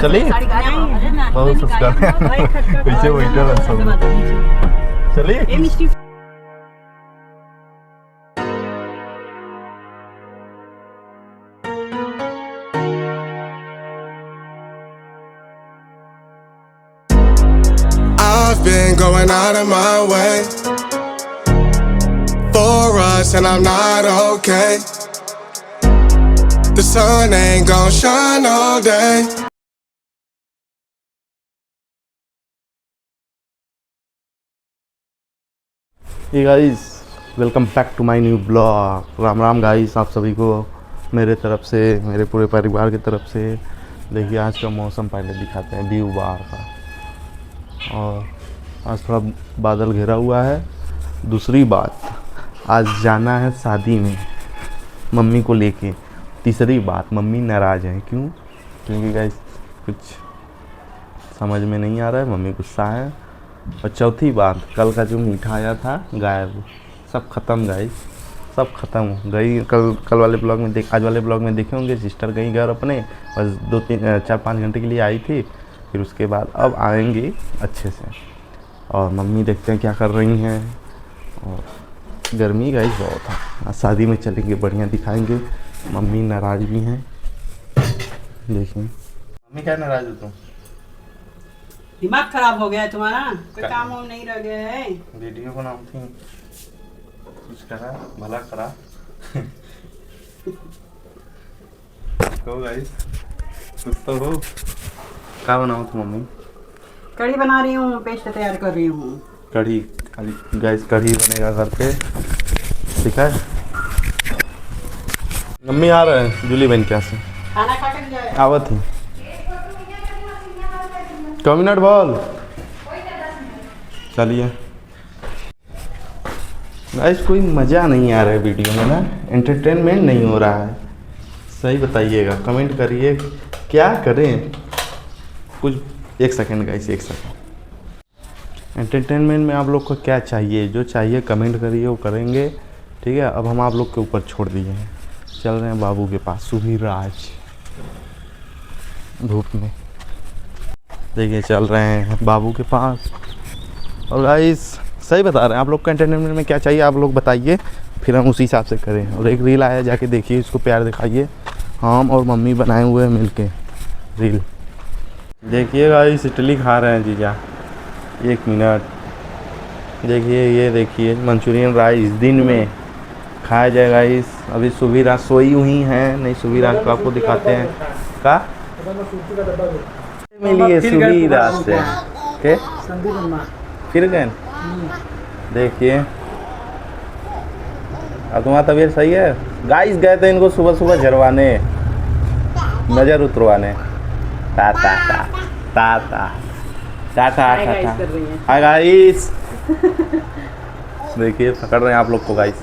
चलिए बहुत सब्सक्राइब कैसे बैठे सब चलिए। I've been going out of my way for us, and I'm not okay. The sun ain't gon' shine all day. Hey guys, welcome back to my new blog. Ram Ram guys, आप सभी को मेरे तरफ से, मेरे पूरे परिवार की तरफ से। देखिए आज का मौसम पहले दिखाते हैं, व्यू बाहर का। और आज थोड़ा बादल घिरा हुआ है। दूसरी बात, आज जाना है शादी में मम्मी को लेके। तीसरी बात, मम्मी नाराज़ हैं। क्यों? क्योंकि गाइस कुछ समझ में नहीं आ रहा है, मम्मी गुस्सा है। और चौथी बात, कल का जो मीठा आया था गायब, सब ख़त्म गाइस, सब ख़त्म। गई कल वाले ब्लॉग में आज वाले ब्लॉग में देखे होंगे, सिस्टर गई घर अपने, बस 4-5 घंटे के लिए आई थी। फिर उसके बाद अब आएंगी अच्छे से। और मम्मी देखते हैं क्या कर रही हैं। और गर्मी गाइस बहुत है। आज शादी में चलेंगे, बढ़िया दिखाएंगे। मम्मी नाराज़ भी हैं। देखिए मम्मी क्या नाराज़ हो तुम? दिमाग खराब हो गया है तुम्हारा? कोई काम वाम नहीं रह गया है? वीडियो बनाऊँ थी, कुछ करा भला करा। कहो गाइस, कुछ तो हो। क्या बनाऊँ तुम मम्मी? कढ़ी बना रही हूँ, पेस्ट तैयार कर रही हूँ। कढ़ी? गाइस कढ़ी बनेगा घर पे, ठीक है। मम्मी आ रहे हैं जूली बहन क्या से खाना खा कर जाए। आवत ही 2 मिनट बोल। चलिए गाइस, कोई मज़ा नहीं आ रहा है वीडियो में ना, एंटरटेनमेंट नहीं हो रहा है। सही बताइएगा, कमेंट करिए क्या करें। कुछ 1 सेकंड गाइस, 1 सेकंड। एंटरटेनमेंट में आप लोग को क्या चाहिए? जो चाहिए कमेंट करिए, वो करेंगे, ठीक है। अब हम आप लोग के ऊपर छोड़ दिए हैं। चल रहे हैं बाबू के पास, सुबीर राज धूप में। देखिए चल रहे हैं बाबू के पास। और गाइस सही बता रहे हैं, आप लोग को एंटरटेनमेंट में क्या चाहिए आप लोग बताइए, फिर हम उसी हिसाब से करें। और एक रील आया, जाके देखिए, इसको प्यार दिखाइए। हम और मम्मी बनाए हुए हैं मिलके रील। देखिए गाइस, इडली खा रहे हैं जीजा। 1 मिनट देखिए, ये देखिए मंचूरियन राइस दिन में खाया जाए गाइस। अभी सुबह रात सोई हुई हैं, नहीं सुबह रात को आपको दिखाते हैं का मिलिए सुबह रात से के फिर गए। देखिए अब तुम्हारा तबीयत सही है गाइस। गए थे इनको सुबह सुबह झरवाने, नज़र उतरवाने। ता ता ता ता ता ता ता ता। हाय गाइस, देखिए पकड़ रहे हैं आप लोग को गाइस।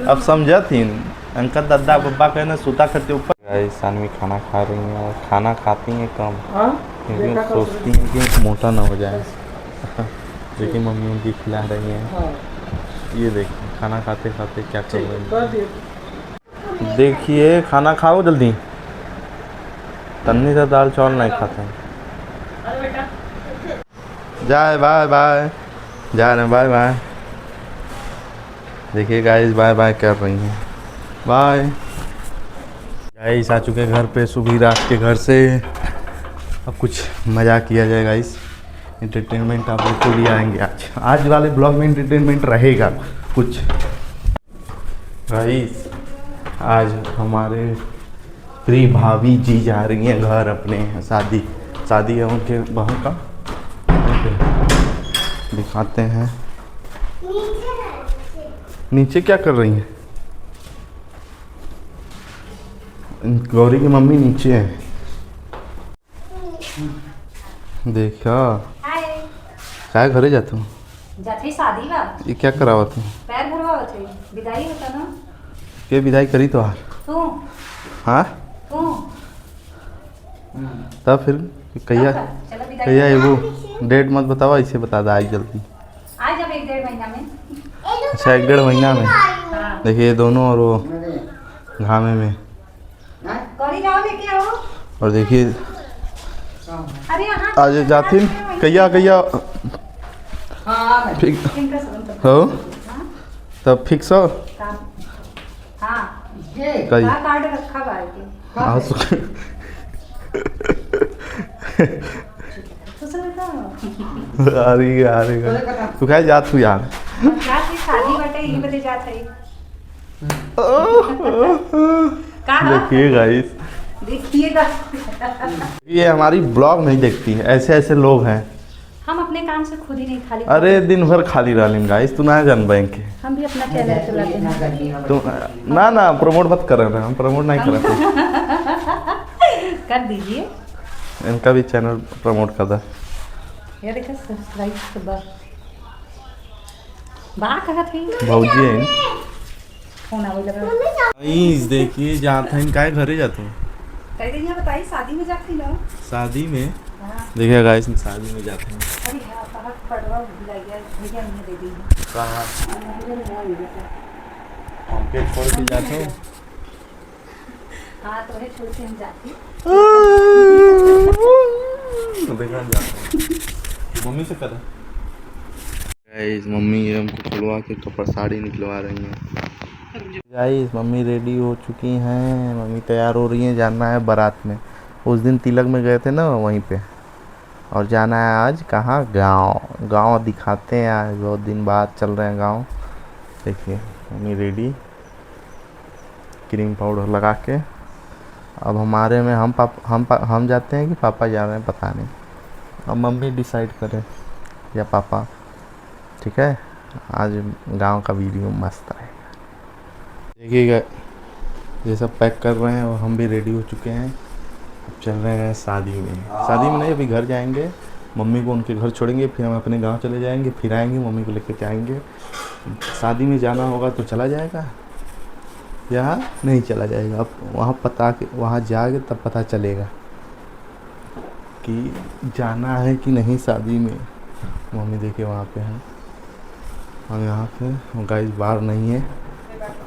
अब समझा थी अंकल दादा बब्बा कहना सूता करते ऊपर। गाइस सानवी खाना खा रही हैं, और खाना खाती हैं कम, क्योंकि सोचती हैं कि मोटा ना हो जाए। देखिए मम्मी उनकी खिला रही हैं। ये देखिए खाना खाते खाते क्या कर रही हैं। देखिए खाना खाओ जल्दी, तन्नी से दाल चावल नहीं खाते हैं। जाए बाय बाय, जा रहे हैं बाय बाय। देखिए गाइस बाय बाय कर रही हैं, बाय। गाइस आ चुके घर पे सुबह रात के घर से। अब कुछ मज़ा किया जाए गाइस, एंटरटेनमेंट आप लोग को भी आएंगे। आज वाले ब्लॉग में एंटरटेनमेंट रहेगा कुछ। गाइस आज हमारे प्रिय भाभी जी जा रही हैं घर अपने, शादी है उनके बहू का। दिखाते हैं नीचे क्या कर रही हैं। गौरी की मम्मी नीचे है। देखा क्या घरे जाते हूँ, जाते शादी बा। ये क्या करावत हूँ? पैर भरवावत है, विदाई होता ना। के विदाई करी तो तू हाँ तू तब फिर कहिया एगो डेट मत बतावा, इसे बता दा आज जल्दी। आज अब 1-1.5 महीना में। अच्छा 1-1.5 महीना में। देखिए दोनों और वो घामे में करी जाओ लेके आओ। और देखिए अरे यहाँ आज जाथिन कहिया कहिया फिक्स इनका सब हो तब फिक्स हो हाँ कही कार्ड रखा बाल्टी हाँ तो सब बताओ आ रही तू कहे जात तू यार क्या थी शादी बटे ये बते जात है कहाँ देखिए गाइस देखिएगा ये हमारी ब्लॉग नहीं देखती है, ऐसे ऐसे लोग हैं। हम अपने काम से खुद ही नहीं खाली अरे दिन भर खाली रह गाइस, तू ना जान बैंक के हम भी अपना चैनल चलाते हैं तुम ना प्रमोट मत कर रहे, हम प्रमोट नहीं कर रहे। कर दीजिए इनका भी चैनल प्रमोट कर दे। ये देखो सब्सक्राइब कर बा कहा थी भौजी है फोन आवे लगा गाइस देखिए जाते हैं काय घरे जाते हैं कह रही है बताइए शादी में जाती ना शादी में। देखिए गाइस शादी में जाते हैं। अरे हाँ कहा पड़वा भूल गया भैया ने दे दी कहाँ हमके छोड़ के जाते हो? हाँ तो है छोड़ के हम जाती देखा जाते हैं मम्मी से करा गाइस मम्मी हमको खुलवा के कपड़ा साड़ी निकलवा रही हैं। गाइस मम्मी रेडी हो चुकी हैं, मम्मी तैयार हो रही हैं, जाना है बारात में। उस दिन तिलक में गए थे ना वहीं पे, और जाना है आज कहाँ गांव दिखाते हैं। आज बहुत दिन बाद चल रहे हैं गांव। देखिए मम्मी रेडी क्रीम पाउडर लगा के। अब हमारे में हम जाते हैं कि पापा जा रहे हैं पता नहीं, अब मम्मी डिसाइड करे या पापा। ठीक है आज गांव का वीडियो मस्त है। देखिएगा ये सब पैक कर रहे हैं और हम भी रेडी हो चुके हैं। अब चल रहे हैं शादी में नहीं, अभी घर जाएंगे, मम्मी को उनके घर छोड़ेंगे, फिर हम अपने गांव चले जाएंगे, फिर आएंगे मम्मी को लेकर जाएंगे। शादी में जाना होगा तो चला जाएगा या नहीं चला जाएगा। अब वहाँ जाके तब पता चलेगा कि जाना है कि नहीं शादी में। मम्मी देखिए वहाँ पे हैं, हम यहाँ पे गाइस बाहर नहीं है,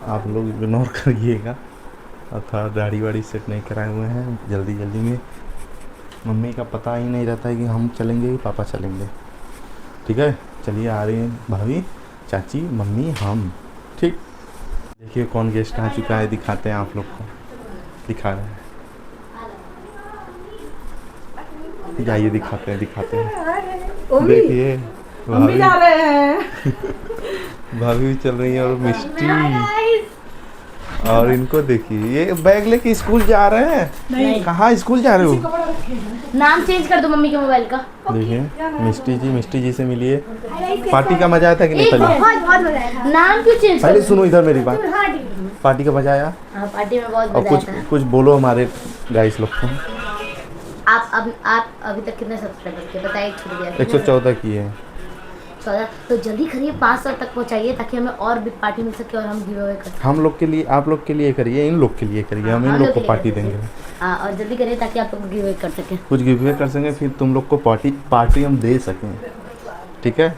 आप लोग इग्नोर करिएगा। और थोड़ा दाढ़ी वाड़ी सेट नहीं कराए हुए हैं, जल्दी में। मम्मी का पता ही नहीं रहता है कि हम चलेंगे कि पापा चलेंगे। ठीक है चलिए आ रही हैं भाभी, चाची, मम्मी, हम। ठीक देखिए कौन गेस्ट आ चुका है, दिखाते हैं आप लोग को, दिखा रहे हैं। जाइए दिखाते हैं देखिए मम्मी जा रहे हैं भाभी भी चल रही है और मिष्टी। और इनको देखिए ये बैग लेके स्कूल जा रहे हैं। नहीं कहाँ स्कूल जा रहे हो? नाम चेंज कर दो मम्मी के मोबाइल का। देखिए मिष्टी जी से मिलिए। पार्टी का मजा आया था कि नहीं? पहले बहुत मजा आया। नाम क्यों चेंज? पहले सुनो इधर मेरी बात। पार्टी का मजा आया? हाँ पार्टी में बहुत और मजा आया था। कुछ बोलो हमारे गाइस लोग को। आप अभी तक कितने सब्सक्राइबर किए बताइए? 114 की है। 14 तो जल्दी करिए 500 तक पहुंचाइए ताकि हमें और बिग पार्टी मिल सके और हम गिव अवे कर सकें। हम लोग के लिए, आप लोग के लिए करिए, इन लोग के लिए करिए, हम इन लोग को पार्टी देंगे। हाँ और जल्दी करिए ताकि आप लोग गिव अवे कर सकें। कुछ गिव अवे कर सकें, फिर तुम लोग को पार्टी हम दे सकें। ठीक है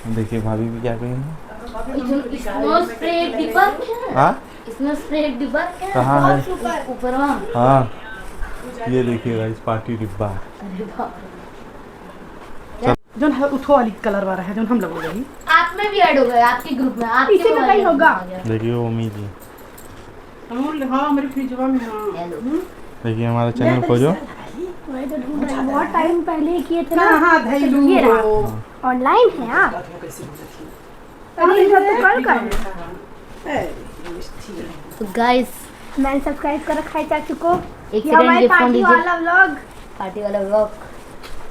देखिए भाभी भी क्या कहेंगे। स्नो स्प्रे डिब्बा हाँ स्नो स्प्रे डिब्बा कहाँ है? ऊपर वहाँ। हाँ ये देखिए गाइस पार्टी डिब्बा। जो है उठो वाली कलर वाला है जो हम लोग गई आप में भी ऐड हो गया आपके ग्रुप में। आपके इसी में कहीं होगा। देखिए मम्मी जी हाँ मेरे फ्रिजवा में। हाँ देखिए हमारा चैनल खोजो। बहुत टाइम पहले किए थे ना। हाँ धैलू ये रहा। ऑनलाइन है आप? अरे इधर तो कल कर। तो गाइस मैंने सब्सक्राइब कर रखा है चाचू को। एक ये हमारी सेकंड पार्टी वाला व्लॉग। पार्टी वाला व्लॉग।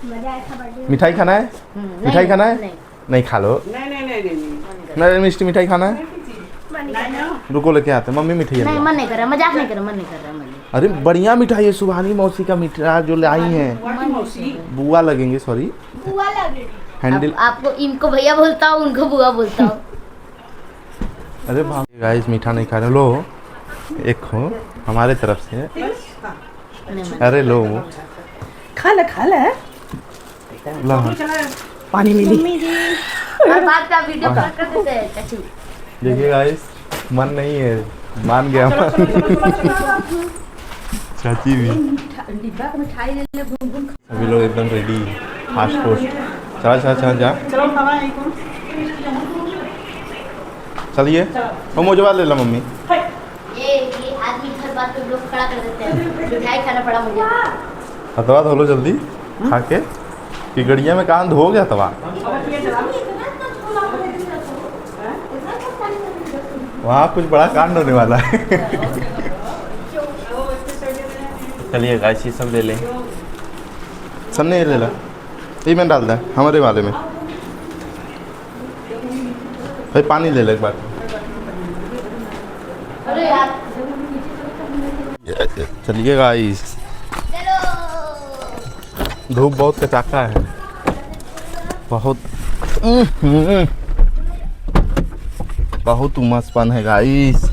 मजा आया था बर्थडे। मिठाई खाना है? मिठाई खाना है? नहीं खा लो। नहीं मिष्टी मिठाई खाना है? रुको लेके आते हैं मम्मी मिठाई। नहीं मन नहीं कर रहा, मजाक नहीं कर रहा, मन नहीं कर रहा मन। अरे बढ़िया मिठाई है, सुभानी मौसी का मिठाई जो लाई हैं। बुआ लगेंगे, सॉरी हैंडल। आपको इनको भैया बोलता हूँ, उनको बुआ बोलता हूँ। अरे गाइस मीठा नहीं खा रहे, लो एक हो हमारे तरफ से। अरे लो खा ले ला। पानी मिली। और बात का वीडियो कॉल कर देते हैं चाचू। देखिए गाइस मन नहीं है, मान गया। चाची भी डिब्बा का मिठाई ले ले घूम घूम। सभी लोग एकदम रेडी फास्ट फूड। चल चल चल जा चलो खावा है कौन चलिए वो मुझे ले ला मम्मी। ये आदमी घर बात पे लोग खड़ा कर देते हैं। मिठाई खाना पड़ा मुझे। हथवा धो लो जल्दी खा के कि गड़िया में कान धो गया तवा। वहाँ कुछ बड़ा कांड होने वाला है। चलिए गाइस ये सब ले लें। सब नहीं ले ला ये मैंने डाल दिया हमारे वाले में। भाई पानी ले ले एक बार। अरे यार चलिए गाइस धूप बहुत कचाका है बहुत बहुत उमसपन है गाइस।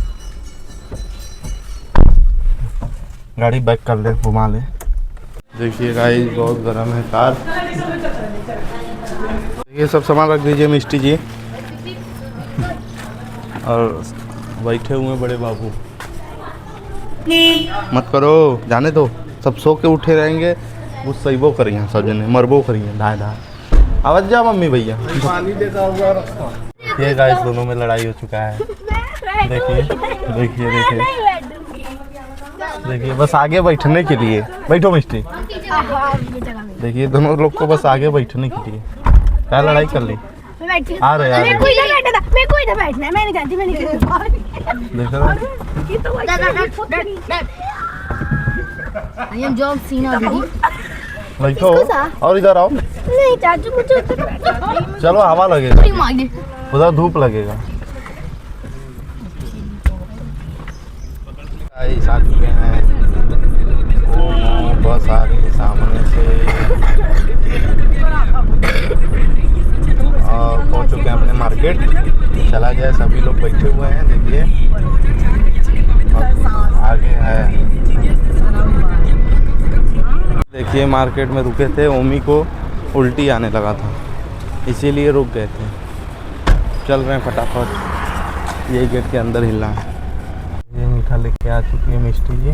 गाड़ी बैक कर ले घुमा ले। देखिए गाइस बहुत गर्म है कार। ये सब सामान रख दीजिए मिस्टी जी। और बैठे हुए बड़े बाबू मत करो जाने दो सब सो के उठे रहेंगे वो सहीबो करिए सब जने मरबो करिए धाए धाए। आवाज जा मम्मी भैया पानी देता हुआ रास्ता। ये गाइस दोनों में लड़ाई हो चुका है। देखिए देखिए देखिए देखिए बस आगे बैठने के लिए बैठो मिस्टी। देखिए दोनों लोग को बस आगे बैठने के लिए क्या लड़ाई कर ली। आ रहे यार मेरे को इधर बैठना मेरे को इधर बैठना है। मैं नहीं जानती मैं नहीं आई एम जॉब सीना दीदी। बैठो और इधर आओ। नहीं चाचू मुझे चलो हवा लगेगा उधर धूप लगेगा। गाइस आ चुके हैं ओ बस आ रही है सामने से और पहुंच चुके हैं अपने मार्केट। चला गया सभी लोग बैठे हुए हैं देखिए आगे है। देखिए मार्केट में रुके थे ओमी को उल्टी आने लगा था इसीलिए रुक गए थे। चल रहे हैं फटाफट ये गेट के अंदर हिलना है। ये मीठा लेके आ चुकी है मिष्टी जी।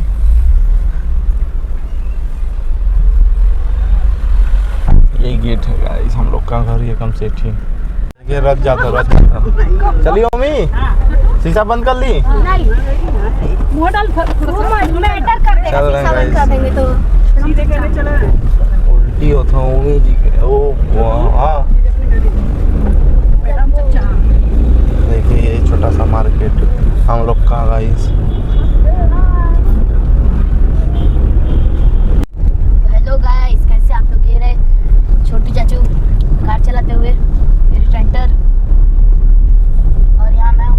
ये गेट है गाइस हम लोग का घर ये कम से ठीक। देखिए रथ जाता चलिए ओमी शीशा बंद कर ली। मॉडल मैटर कर देगा चल रहे हैं शीशा बंद कर देंगे तो सीधे करने चले उल्टी होता हूँ ओमी जी के। ओ वाह देखिए ये छोटा सा मार्केट हम लोग का गाइस। हेलो गाइस कैसे आप लोग। ये रहे छोटी चाचू कार चलाते हुए स्टंटर और यहाँ मैं हूँ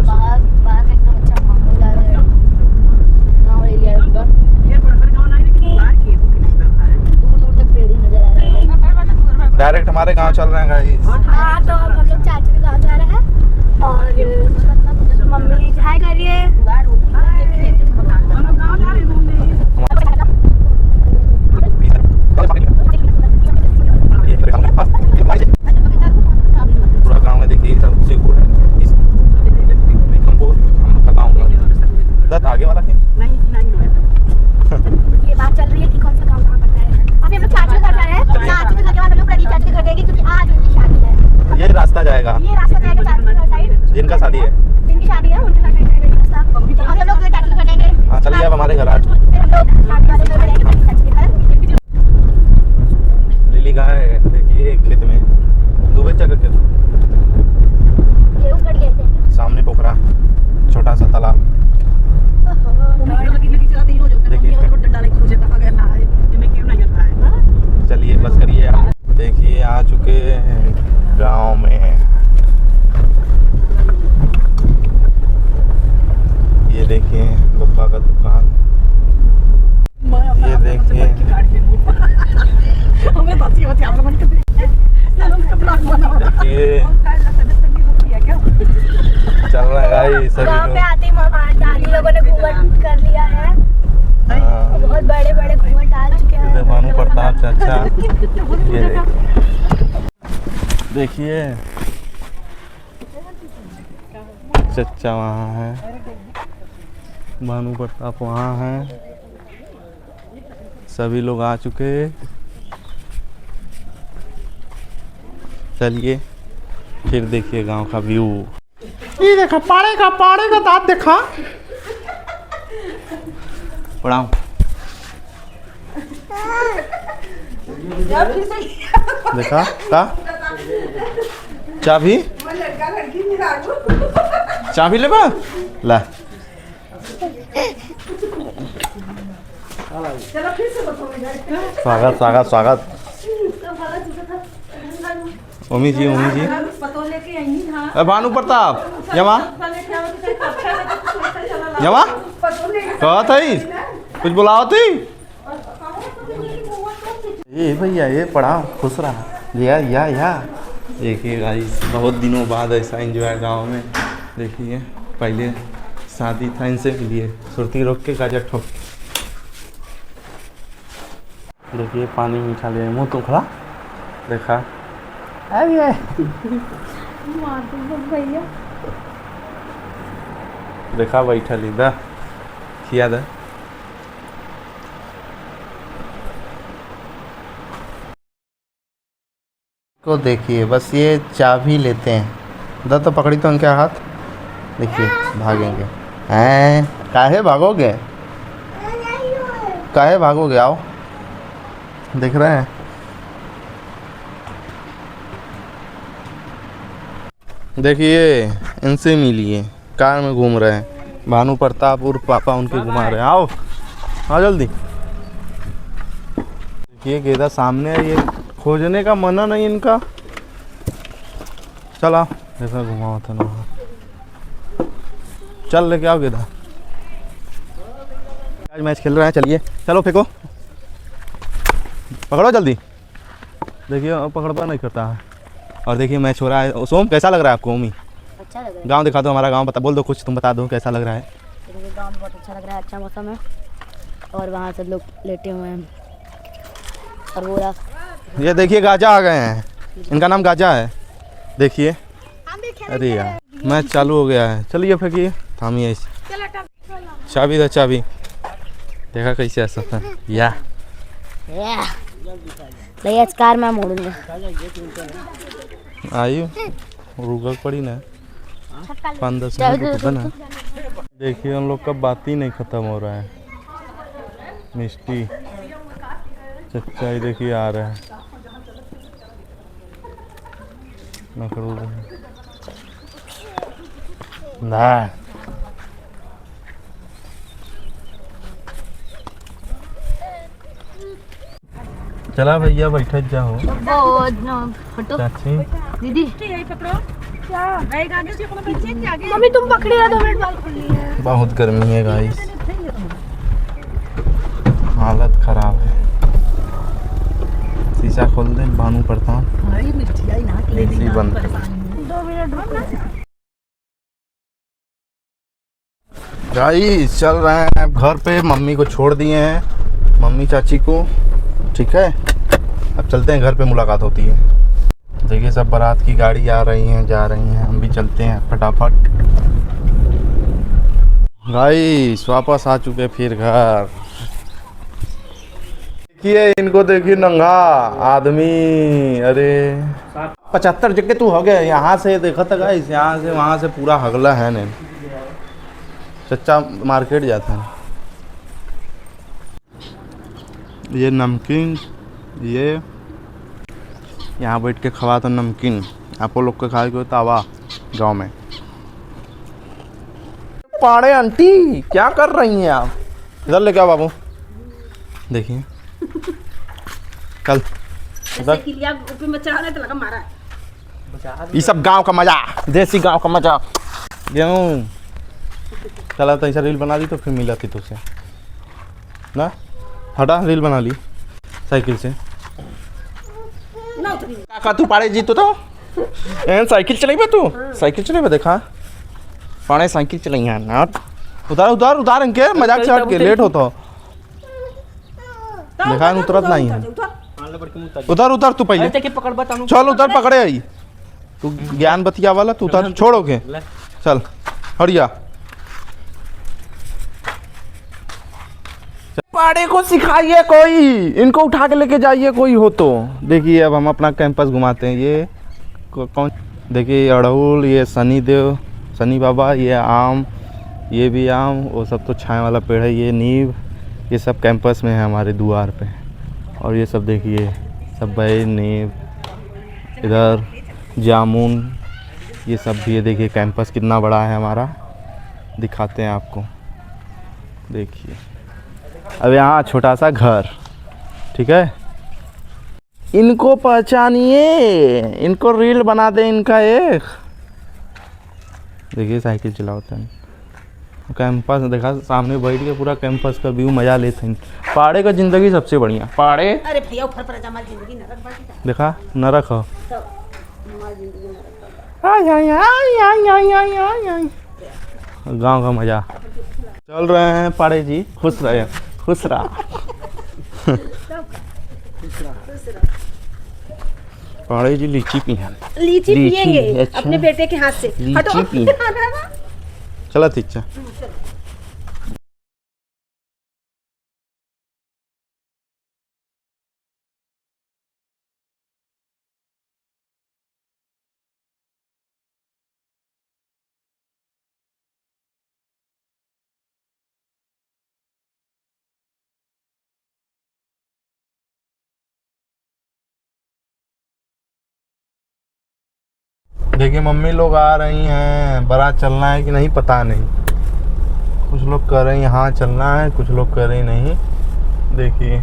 बाहर बाहर एकदम अच्छा माहौल आ रहा है गाँव एरिया एकदम दूर दूर तक पेड़ ही नजर आ रहा है। डायरेक्ट हमारे गांव चल रहे हैं गाइस। हाँ तो अब हम लोग चाचू के गाँव जा रहे हैं और मम्मी हाय करिए। पूरा गांव में देखिए सब से है हमको हम का गांव का आगे वाला है ये बात चल रही है कि कौन सा काम कहाँ करता है। अभी हम लोग चाचू के घर जा रहे हैं। चाचू के घर के बाद हम लोग प्रदीप चाचू के घर जाएंगे क्योंकि आज उनकी शादी है। ये रास्ता जाएगा ये रास्ता जाएगा चाचू के घर साइड जिनका शादी है जिनकी शादी है उनके घर साइड रास्ता। तो हम लोग चाचू के घर जाएंगे। हाँ चलिए अब हमारे घर आज फिर हम लोग शादी वाले घर जाएंगे चाचू के घर। लिली कहाँ है देखिए खेत में दो बच्चा का खेत ये उखड़ गए थे। सामने पोखरा छोटा सा तालाब चलिए बस करिए आप। देखिए आ चुके हैं गांव में। ये देखिए पप्पा का दुकान। ये देखिए देखिए चल रहा है गाइस सभी गाँव पे लोग। आते ही दादी लोगों ने घूंघट कर लिया है। हाँ, बहुत बड़े बड़े घूंघट डाल चुके हैं। इधर भानु प्रताप चाचा ये देखिए चचा वहाँ है भानु प्रताप वहाँ हैं, सभी लोग आ चुके। चलिए फिर देखिए गांव का व्यू। ये देखा पाड़े का दांत देखा। पढ़ाओ देखा का चाबी चाबी ले ला। स्वागत स्वागत स्वागत। ओमी जी भानु प्रताप यमा यमा कहा थी कुछ बुलाओ थी। ये भैया ये पढ़ा खुश रहा या देखिए गाइस बहुत दिनों बाद ऐसा एंजॉय गांव में। देखिए पहले शादी था इनसे मिलिए सुरती रोक के गाजर ठोक। देखिए पानी मीठा ले मुँह तो खड़ा देखा भैया देखा बैठा ली दा खिया दा। को देखिए बस ये चाबी लेते हैं। दा तो पकड़ी तो उनके हाथ। देखिए भागेंगे हैं। काहे भागोगे काहे भागोगे आओ देख रहे हैं। देखिए इनसे मिलिए कार में घूम रहे हैं। भानु प्रताप और पापा उनके घुमा रहे हैं। आओ आओ जल्दी। देखिए गेदा सामने है। ये खोजने का मना नहीं इनका। चल आओ ऐसा घुमाओ था ना। चल लेके आओ गेदा। आज मैच खेल रहे हैं। चलिए चलो फेंको पकड़ो जल्दी। देखिए पकड़ता नहीं करता है। और देखिए मैच हो रहा है। सोम कैसा लग रहा है आपको? ओमी अच्छा लग रहा है। गांव दिखा दो हमारा गांव। बता बोल दो कुछ तुम बता दो कैसा लग रहा है। गाँव में बहुत अच्छा लग रहा है। अच्छा मौसम है और वहाँ सब लोग लेटे हुए हैं और वो ये देखिए गाजा आ गए हैं। इनका नाम गाजा है। देखिए अरे यार मैच चालू हो गया है। चलिए फेंकिए थामिए चाबी दा चाबी। देखा कैसे ऐसा था या नहीं आज कार में मोड़ूंगा। आयु रुक पड़ी ना 5-10 मिनट रुका ना। देखिए उन लोग का बात ही नहीं ख़त्म हो रहा है। मिष्टी चच्चा ही देखिए आ रहा है। ना चला भैया बैठे जाओ। फटो चाची दीदी मम्मी तुम पकड़ी है 2 मिनट बाद खुली है। बहुत गर्मी है गाइस। हालत खराब है। शीशा खोल दे भानु प्रताप। एसी बंद कर। 2 मिनट रुकना। गाइस चल रहे हैं घर पे। मम्मी को छोड़ दिए हैं मम्मी चाची को। ठीक है अब चलते हैं घर पे मुलाकात होती है। देखिए सब बारात की गाड़ी आ रही हैं जा रही हैं। हम भी चलते हैं फटाफट। गाइस वापस आ चुके फिर घर। देखिए इनको देखिए नंगा आदमी। अरे 75 जगह तू हो गया। यहाँ से देखा था गाइस यहाँ से वहाँ से पूरा हगला है ने। चच्चा मार्केट जाता है। ये नमकीन ये यहाँ बैठ के खवा तो नमकीन आप लोग के खाए को तावा गांव में। पाड़े आंटी क्या कर रही हैं आप? इधर लेके आओ बाबू। देखिए कल ये सब गांव का मजा देसी गांव का मजा। गेहूँ चला तो ऐसा रील बना ली तो फिर मिला थी तुझसे ना। हटा रील बना ली साइकिल से। काका तू पाड़े जीतो तो साइकिल चलाई बे तू साइकिल चलाई बे। देखा पाड़े साइकिल चलाई है ना। उतार उतार उतार इनके मजाक से हट के लेट होता। देखा उतरत नहीं है। उतर उतर तू पहले चल उतर पकड़े आई तू ज्ञान बतिया वाला। तू उतर छोड़ोगे चल हड़िया पाड़े को सिखाइए कोई, इनको उठा के लेके जाइए कोई हो तो। देखिए अब हम अपना कैंपस घुमाते हैं। ये कौन, देखिए अड़हुल, ये सनी देव, सनी बाबा, ये आम, ये भी आम, वो सब तो छाया वाला पेड़ है। ये नींव, ये सब कैंपस में है हमारे द्वार पे। और ये सब देखिए सब भाई नींव, इधर जामुन, ये सब भी है। देखिए कैंपस कितना बड़ा है हमारा, दिखाते हैं आपको। देखिए अब यहाँ छोटा सा घर, ठीक है। इनको पहचानिए, इनको रील बना दे इनका एक। देखिए साइकिल चलाते हैं, कैंपस देखा सामने बैठ के पूरा कैंपस का व्यू मजा लेते हैं। पहाड़े का जिंदगी सबसे बढ़िया। पहाड़े अरे भैया ऊपर पर जा, हमारी जिंदगी नरक बाटी देखा नरक हो। गांव का मजा चल रहे हैं। पाड़े जी खुश रहे, खुश रहा। पाड़े जी लीची पिए, लीची पियेंगे अच्छा। अपने बेटे के हाथ से। लीची पिए, चला ठीक है। देखिए मम्मी लोग आ रही हैं, बारात चलना है कि नहीं पता नहीं। कुछ लोग कह रहे हैं यहाँ चलना है, कुछ लोग कह रहे हैं नहीं। देखिए